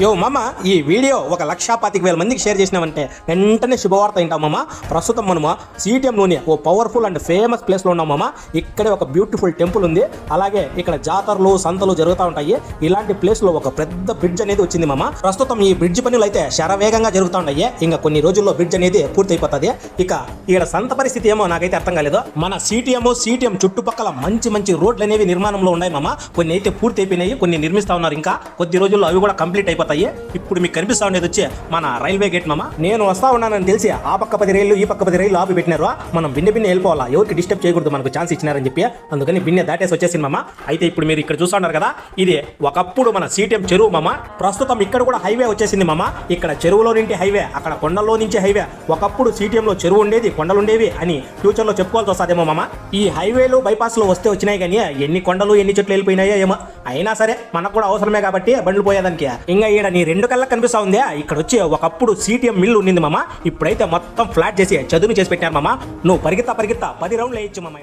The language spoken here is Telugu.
యో మామ, ఈ వీడియో 1,25,000 మందికి షేర్ చేసినామంటే వెంటనే శుభవార్త వింటాం మామ. ప్రస్తుతం మనము సిటిఎంలోని ఓ పవర్ఫుల్ అండ్ ఫేమస్ ప్లేస్లో ఉన్నాం మామ. ఇక్కడే ఒక బ్యూటిఫుల్ టెంపుల్ ఉంది. అలాగే ఇక్కడ జాతరలు సంతలు జరుగుతూ ఉంటాయి. ఇలాంటి ప్లేస్లో ఒక పెద్ద బ్రిడ్జ్ అనేది వచ్చింది మామ. ప్రస్తుతం ఈ బ్రిడ్జ్ పనులు అయితే శరవేగంగా జరుగుతూ ఉన్నాయి. ఇంకా కొన్ని రోజుల్లో బ్రిడ్జ్ అనేది పూర్తి అయిపోతుంది. ఇక ఇక్కడ సంత పరిస్థితి ఏమో నాకైతే అర్థం కాలేదు. మన సిటిఎం చుట్టుపక్కల మంచి మంచి రోడ్లు అనేవి నిర్మాణంలో ఉన్నాయి మామ. కొన్ని అయితే పూర్తి అయిపోయినాయి, కొన్ని నిర్మిస్తా ఉన్నారు. ఇంకా కొద్ది రోజుల్లో అవి కూడా కంప్లీట్ అయిపోతాయి. ఇప్పుడు మీకు కనిపిస్తా ఉండేది వచ్చి మన రైల్వే గేట్ మామ. నేను వస్తా ఉన్నానని తెలిసి ఆ పక్క 10 రైళ్లు ఈ పక్క 10 రైళ్లు ఆపి పెట్టినారు. మనం బిన్నె వెళ్ళిపోవాలా, ఎవరికి డిస్టర్బ్ చేయకూడదు, మనకు ఛాన్స్ ఇచ్చినారని చెప్పి అందుకని బిన్నె దాటేసి వచ్చేసింది మామ. అయితే ఇప్పుడు మీరు ఇక్కడ చూస్తా ఉన్నారు కదా, ఇది ఒకప్పుడు మన సిటిఎం చెరువు మామ. ప్రస్తుతం ఇక్కడ కూడా హైవే వచ్చేసింది మామ. ఇక్కడ చెరువులో నుండి హైవే, అక్కడ కొండల్లో నుంచి హైవే. ఒకప్పుడు సిటిఎంలో చెరువు ఉండేది, కొండలు ఉండేవి అని ఫ్యూచర్లో చెప్పుకోవాల్సి వస్తుందేమో మామ. ఈ హైవేలు బైపాస్లో వస్తే వచ్చినాయి కానీ ఎన్ని కొండలు ఎన్ని చెట్లు వెళ్ళిపోయినాయో ఏమో. అయినా సరే మనకు కూడా అవసరమే కాబట్టి బండ్లు పోయేదానికి. ఇంకా ఈడ నీ 2 కళ్ళకి కనిపిస్తా ఉంది. ఇక్కడ వచ్చి ఒకప్పుడు సిటిఎం మిల్లు ఉండింది మామ. ఇప్పుడైతే మొత్తం ఫ్లాట్ చేసి చదును చేసి పెట్టారు మామ. నువ్వు పరిగెత్తా 10 రౌండ్లు వేయచ్చు మామ.